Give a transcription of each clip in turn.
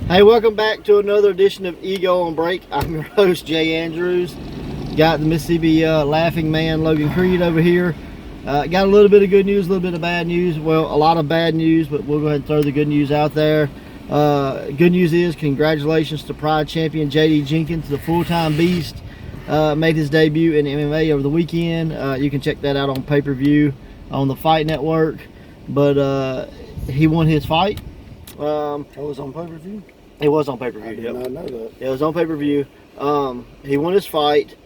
Hey, welcome back to another edition of Ego on Break. I'm your host, Jay Andrews. Got the Mississippi laughing man, Logan Creed, over here. Got a little bit of good news, a little bit of bad news. Well, a lot of bad news, but we'll go ahead and throw the good news out there. Good news is congratulations to Pride champion JD Jenkins, the full-time beast. Made his debut in MMA over the weekend. You can check that out on pay-per-view on the Fight Network. But he won his fight. It was on pay-per-view? It was on pay-per-view. I did not know that. It was on pay-per-view. He won his fight.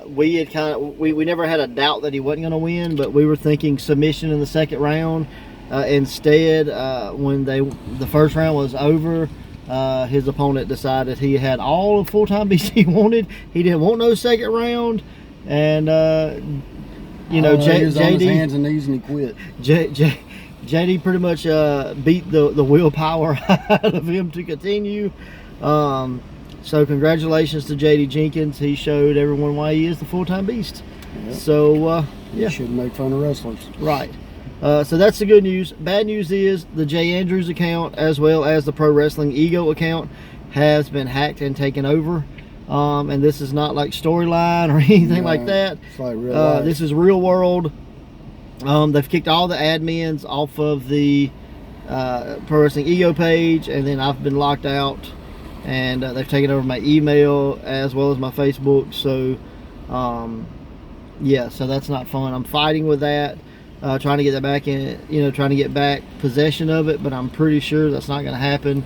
We had we never had a doubt that he wasn't going to win, but we were thinking submission in the second round. Instead, when the first round was over, his opponent decided he had all the full-time beats he wanted. He didn't want no second round, and you know, he was on his hands and knees and he quit. JD pretty much beat the willpower out of him to continue. So congratulations to JD Jenkins. He showed everyone why he is the full-time beast. Yep. So yeah, You shouldn't make fun of wrestlers. right. So that's the good news. Bad news is the Jay Andrews account, as well as the Pro Wrestling Ego account, has been hacked and taken over. And this is not like storyline or anything like that. It's like real life. This is real world. They've kicked all the admins off of the Pro Wrestling Ego page, and then I've been locked out, and they've taken over my email as well as my Facebook. So yeah, so that's not fun. I'm fighting with that, trying to get that back in, trying to get back possession of it, but I'm pretty sure that's not going to happen.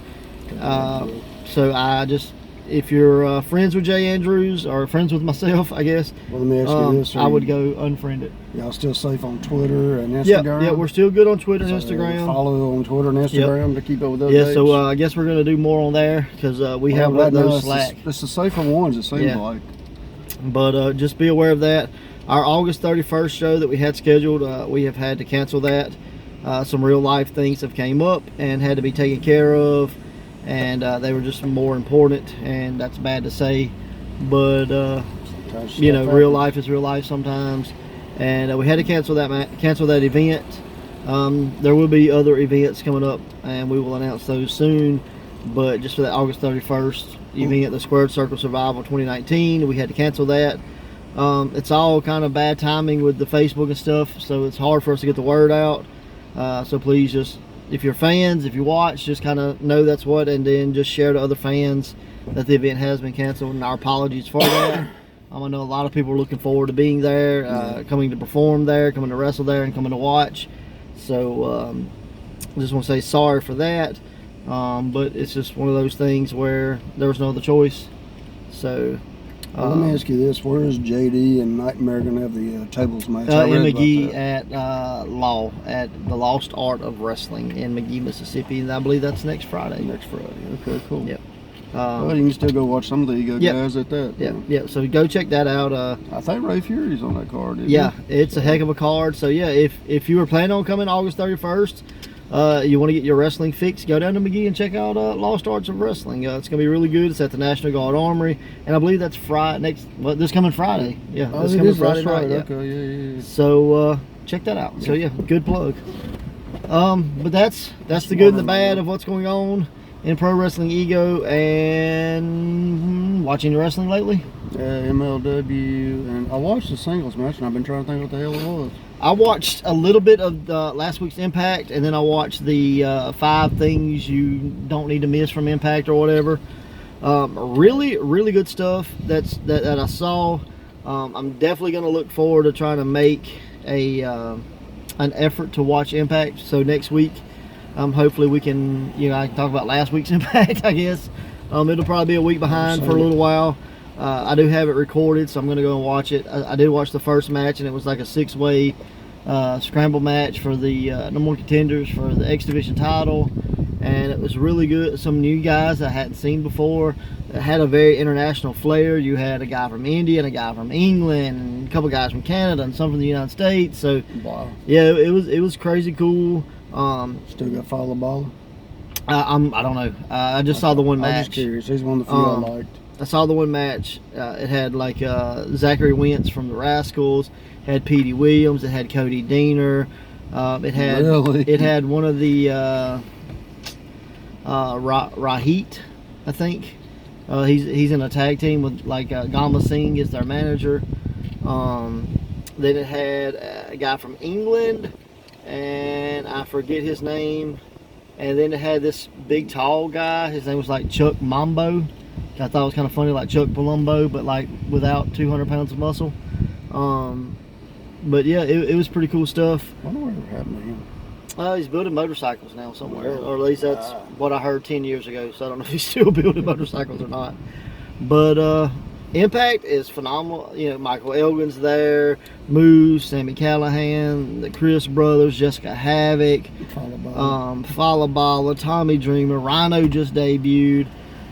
So I just, if you're friends with Jay Andrews or friends with myself, I guess, Well, let me ask you this. I would go unfriend it. Y'all still safe on Twitter and Instagram? Yeah, we're still good on Twitter and So, Instagram. follow on Twitter and Instagram to keep up with those. Yeah, so I guess we're going to do more on there because we have let those slack. It's the safer ones, it seems like. But just be aware of that. Our August 31st show that we had scheduled, we have had to cancel that. Some real life things have came up and had to be taken care of, and they were just more important, and that's bad to say, but real life is real life sometimes, and we had to cancel that event. There will be other events coming up, and we will announce those soon, but just for that August 31st event, the Squared Circle Survival 2019, we had to cancel that. It's all kind of bad timing with the Facebook and stuff, so it's hard for us to get the word out. So please, just if you're fans, if you watch, just kind of know that's what, and then just share to other fans that the event has been canceled, and our apologies for that. I know a lot of people are looking forward to being there, coming to perform there, coming to wrestle there, and coming to watch. So I just want to say sorry for that, but it's just one of those things where there was no other choice. So let me ask you this: where is JD and Nightmare going to have the tables match? In McGee at the Lost Art of Wrestling in McGee, Mississippi, and I believe that's next Friday. Next Friday. Okay, cool. Yep. Well, you can still go watch some of the Ego guys at that. Yeah. So go check that out. I think Ray Fury's on that card. Yeah, it's a heck of a card. So yeah, if you were planning on coming August 31st, you want to get your wrestling fix, go down to McGee and check out Lost Arts of Wrestling. It's going to be really good. It's at the National Guard Armory, and I believe that's this coming Friday. Yeah, this coming Friday night. Yeah. Okay, yeah. So check that out. So yeah, good plug. But that's the good and the bad of what's going on in Pro Wrestling Ego. And watching the wrestling lately? MLW, and I watched the singles match, and I've been trying to think what the hell it was. I watched a little bit of last week's Impact, and then I watched the 5 things you don't need to miss from Impact or whatever. Really, really good stuff that I saw. I'm definitely going to look forward to trying to make an effort to watch Impact. So next week, hopefully we can, I can talk about last week's Impact, I guess. It'll probably be a week behind for a little while. I do have it recorded, so I'm going to go and watch it. I did watch the first match, and it was like a 6-way scramble match for the number 1 contenders for the X Division title, and it was really good. Some new guys I hadn't seen before. It had a very international flair. You had a guy from India and a guy from England, and a couple guys from Canada, and some from the United States. So wow, yeah, it was crazy cool. Still got Follow Ball? I don't know. I just saw the one match. I'm just curious. He's one of the few I liked. I saw the one match. It had like Zachary Wentz from the Rascals, had Petey Williams, it had Cody Deaner, it had one of the Rahit, I think. He's in a tag team with like Gama Singh is their manager. Then it had a guy from England, and I forget his name. And then it had this big tall guy. His name was like Chuck Mambo. I thought it was kind of funny, like Chuck Palumbo, but like without 200 pounds of muscle. But yeah, it was pretty cool stuff. I wonder what happened to him. He's building motorcycles now somewhere, or at least that's what I heard 10 years ago. So I don't know if he's still building motorcycles or not. But Impact is phenomenal. You know, Michael Elgin's there, Moose, Sammy Callahan, the Chris brothers, Jessica Havoc, Falabala, Tommy Dreamer, Rhino just debuted,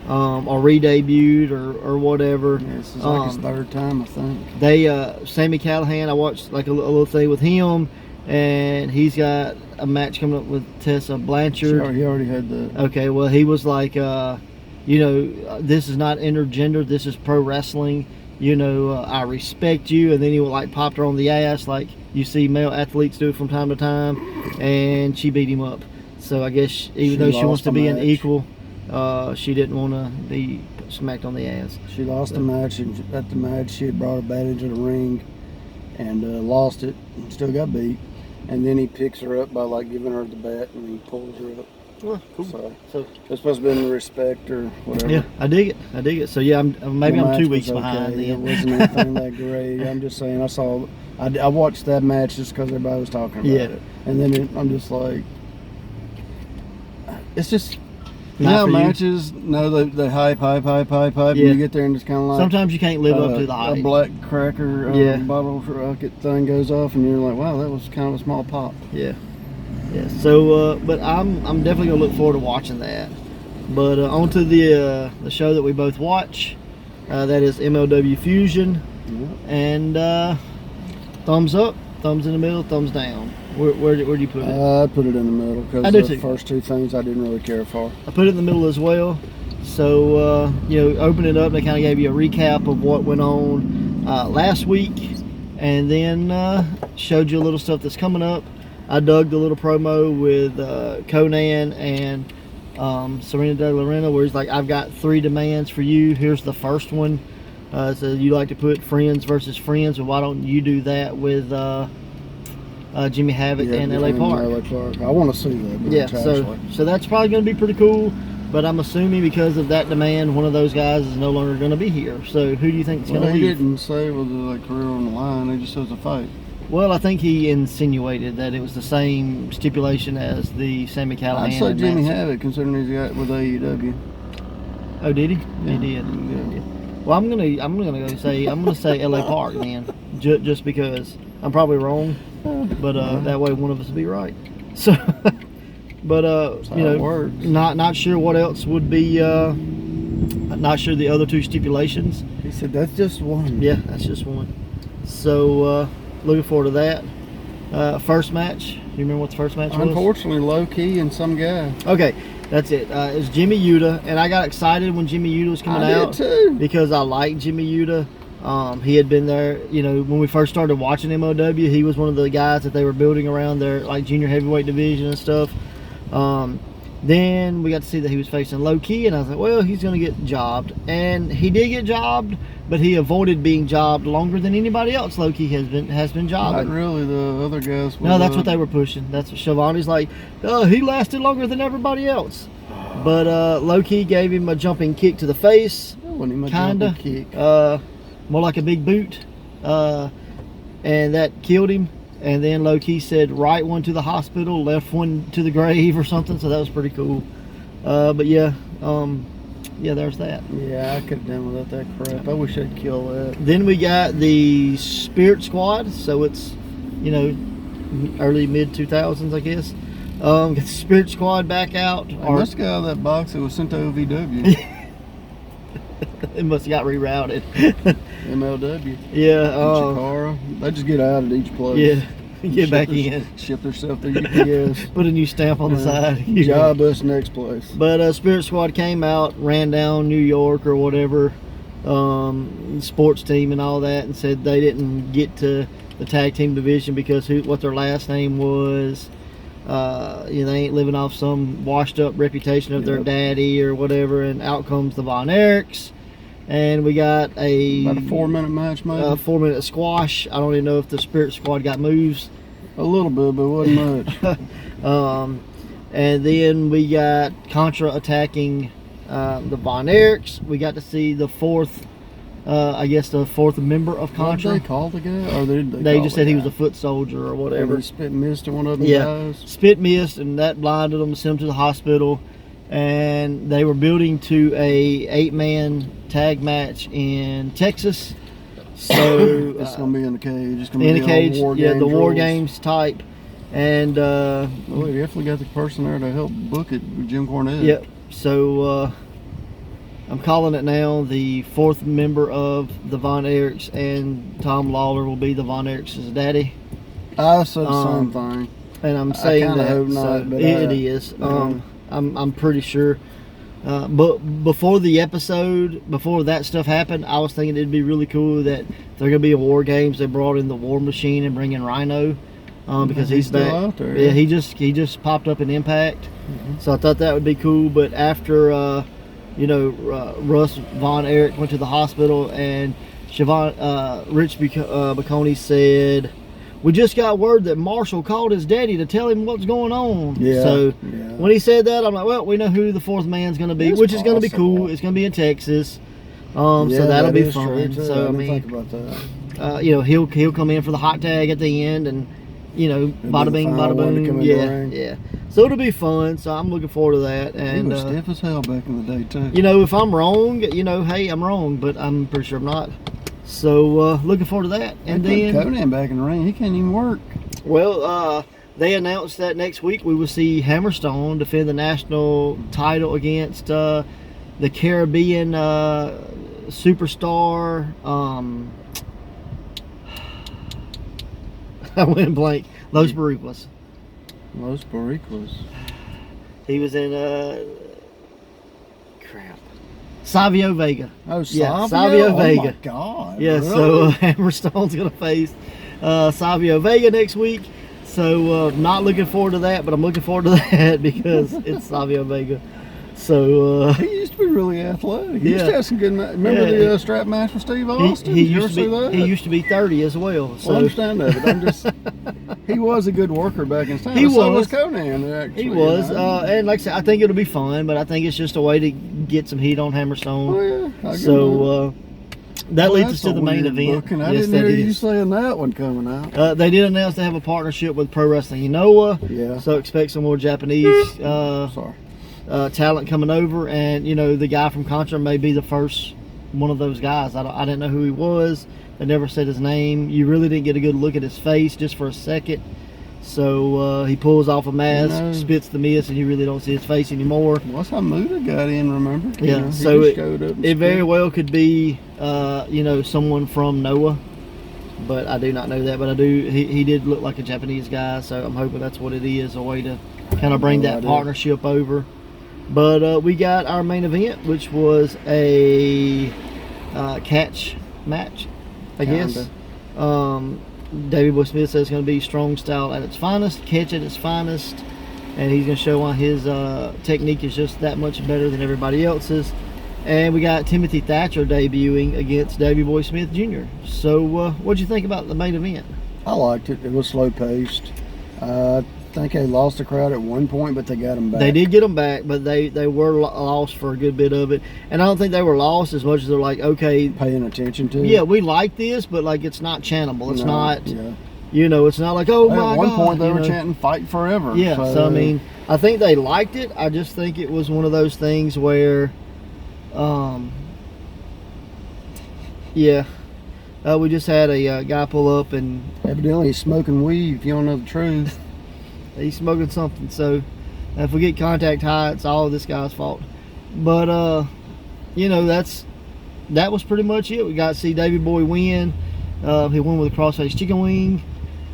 or re-debuted, or whatever. Yeah, this is like his third time, I think. Sammy Callahan, I watched like a little thing with him, and he's got a match coming up with Tessa Blanchard. He already had the. Okay, well, he was like, you know, this is not intergender, this is pro wrestling. You know, I respect you. And then he would like popped her on the ass, like you see male athletes do from time to time, and she beat him up. So I guess even though she wants to be an equal, she didn't want to be smacked on the ass. She lost the match, and at the match she had brought her bat into the ring and lost it, and still got beat. And then he picks her up by like giving her the bat, and he pulls her up. Well, cool. So it's supposed to be in respect or whatever. Yeah, I dig it. So yeah, maybe I'm 2 weeks behind. Okay. It wasn't anything that great. I'm just saying, I watched that match just because everybody was talking about it, and then I'm just like, it's just. Matches, they hype, yeah. and you get there and it's kind of like... Sometimes you can't live up to the hype. A black cracker bottle rocket thing goes off, and you're like, wow, that was kind of a small pop. Yeah. Yeah, so, but I'm definitely going to look forward to watching that. But on to the show that we both watch. That is MLW Fusion. Yeah. And thumbs up, thumbs in the middle, thumbs down. Where do you put it? I put it in the middle because the first two things I didn't really care for. I put it in the middle as well. So, you know, open it up, they kind of gave you a recap of what went on last week, and then showed you a little stuff that's coming up. I dug the little promo with Conan and Serena De La Renta, where he's like, I've got 3 demands for you. Here's the first one. So you like to put friends versus friends, and why don't you do that with Jimmy Havoc and LA Park? I want to see that. Yeah, so that's probably going to be pretty cool. But I'm assuming because of that demand, one of those guys is no longer going to be here. So who do you think is going to leave? He didn't say with the career on the line. He just says a fight. Well, I think he insinuated that it was the same stipulation as the Sammy Callahan. I'd say Jimmy Havoc, considering he's got with AEW. Oh, did he? Yeah. He did. Yeah. Well, I'm gonna say LA Park, man, just because I'm probably wrong, but that way one of us will be right. So, but you know, not sure what else would be. Not sure the other 2 stipulations. He said that's just one. Yeah, that's just one. So. Looking forward to that. First match. You remember what the first match was? Unfortunately, Loki and some guy. Okay, that's it. It's Jimmy Yuda, and I got excited when Jimmy Yuda was coming out. I did too. Because I like Jimmy Yuda. He had been there, you know, when we first started watching MLW. He was one of the guys that they were building around their like junior heavyweight division and stuff. Then we got to see that he was facing Loki, and I was like, well, he's going to get jobbed. And he did get jobbed, but he avoided being jobbed longer than anybody else Loki has been jobbing. Not really, the other guys. No, that's what they were pushing. That's what Shivani's like, he lasted longer than everybody else. But Loki gave him a jumping kick to the face. Kinda. Kick. More like a big boot. And that killed him. And then Loki said right one to the hospital, left one to the grave or something. So that was pretty cool. But yeah, there's that. Yeah, I could have done without that crap. I wish I'd kill that. Then we got the Spirit Squad. So it's, you know, early mid 2000s, I guess. Got the Spirit Squad back out. And this guy out of that box that was sent to OVW. It must have got rerouted. MLW. Yeah. Chikara. They just get out at each place. Yeah. Get back in. Ship themselves to UPS. Put a new stamp on the side. Job us next place. But Spirit Squad came out, ran down New York or whatever, sports team and all that, and said they didn't get to the tag team division because what their last name was. They ain't living off some washed up reputation of their daddy or whatever, and out comes the Von Erichs. And we got about a 4-minute match, maybe. 4-minute squash. I don't even know if the Spirit Squad got moves. A little bit, but wasn't much. And then we got Contra attacking the Von Erichs. We got to see the fourth, the fourth member of Contra. What did they call the guy? Or they just said he was a foot soldier or whatever. He spit mist to one of them guys. Spit mist, and that blinded them, sent them to the hospital. And they were building to a 8-man tag match in Texas. So it's gonna be in the cage. It's gonna in be the cage. War Yeah, Games the War rules. Games type. And well, they definitely got the person there to help book it with Jim Cornette. Yep. So I'm calling it now. The fourth member of the Von Erichs, and Tom Lawler will be the Von Erichs' daddy. I said the same thing. And I'm saying that hope not, but it is. I'm pretty sure. But before the episode, before that stuff happened, I was thinking it'd be really cool that they're gonna be a War Games. They brought in the War Machine and bring in Rhino because he's back. Still out there. Yeah, he just popped up in Impact, so I thought that would be cool. But after Russ Von Erich went to the hospital, and Rich Baconi said, "We just got word that Marshall called his daddy to tell him what's going on." Yeah. So when he said that, I'm like, well, we know who the fourth man's going to be, which is going to be cool. It's going to be in Texas, so that'll be fun. So I mean, think about that. He'll come in for the hot tag at the end, and bada bing, bada boom. Yeah. So it'll be fun. So I'm looking forward to that. And he was stiff as hell back in the day too. If I'm wrong, hey, I'm wrong, but I'm pretty sure I'm not. So looking forward to that. And then Conan back in the ring, he can't even work. Well, they announced that next week we will see Hammerstone defend the national title against the Caribbean superstar. I went blank. Los Barriquas. Los Barriquas. He was in Savio Vega. Oh, Savio Vega. Oh my God. Yeah, really? so Hammerstone's gonna face Savio Vega next week. So not looking forward to that, but I'm looking forward to that because it's Savio Vega. So he used to be really athletic. He used to have some good. Remember the strap match with Steve Austin? He used to be 30 as well. So. I understand that, but I'm just. He was a good worker back in time. So was Conan. Actually, he was, and like I said, I think it'll be fun. But I think it's just a way to get some heat on Hammerstone. Oh yeah. So that leads us to the main event. Booking. I didn't hear you saying that one coming out. They did announce they have a partnership with Pro Wrestling Inoa. Yeah. So expect some more Japanese. Sorry. Talent coming over, and the guy from Contra may be the first one of those guys. I didn't know who he was. They never said his name. You really didn't get a good look at his face just for a second. So he pulls off a mask, spits the mist, and you really don't see his face anymore. Well, that's how Muda got in, remember? Yeah, so it very well could be someone from Noah, but I do not know that. But I do. He did look like a Japanese guy, so I'm hoping that's what it is, a way to kind of bring that partnership over. But we got our main event, which was a catch match, I guess. Davey Boy Smith says it's going to be strong style at its finest, catch at its finest, and he's going to show why his technique is just that much better than everybody else's. And we got Timothy Thatcher debuting against Davey Boy Smith Jr. So what'd you think about the main event? I liked it. It was slow paced. I think they lost the crowd at one point, but they got them back. They did get them back, but they were lost for a good bit of it. And I don't think they were lost as much as they're like, okay, paying attention to it. Yeah, we like this, but like it's not channelable. It's not, yeah. It's not like, oh my God. At one point they were chanting "Fight Forever." Yeah, so I mean, I think they liked it. I just think it was one of those things where, we just had a guy pull up and evidently he's smoking weed. If you don't know the truth. He's smoking something, so if we get contact high, it's all this guy's fault. But that was pretty much it. We got to see Davey Boy win. He won with a crossface chicken wing,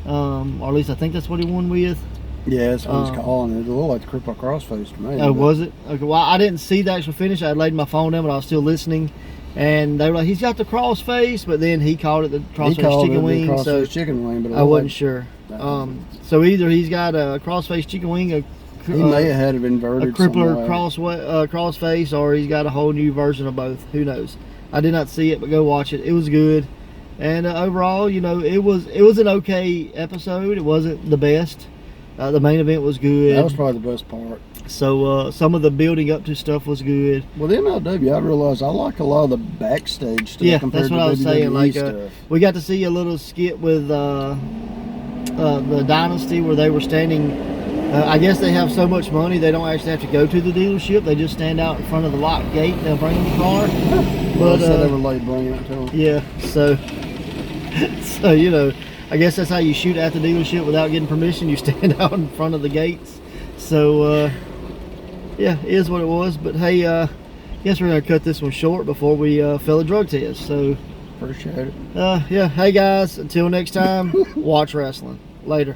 or at least I think that's what he won with. Yeah, that's what he's calling it. It looked like the cripple crossface to me. Oh, was it? Okay. Well, I didn't see the actual finish. I had laid my phone down, but I was still listening. And they were like, he's got the crossface, but then he called it the crossface chicken wing. So chicken wing, but I wasn't sure. So either he's got a crossface chicken wing, He may have had it inverted. a crippler somewhere. crossface, or he's got a whole new version of both. Who knows? I did not see it, but go watch it. It was good, and overall, you know, it was an okay episode. It wasn't the best. The main event was good. That was probably the best part. So some of the building up to stuff was good. Well, the MLW, I realized I like a lot of the backstage stuff. Yeah, compared that's what to I was saying. WWE Like stuff. we got to see a little skit with the Dynasty where they were standing. I guess they have so much money they don't actually have to go to the dealership. They just stand out in front of the locked gate and they'll bring them the car. Well, But they said they were late bringing it to them. yeah, so you know, I guess that's how you shoot at the dealership without getting permission. You stand out in front of the gates. So yeah, it is what it was. But hey, guess we're gonna cut this one short before we fail a drug test. So Appreciate it. yeah, hey guys, until next time, watch wrestling. Later.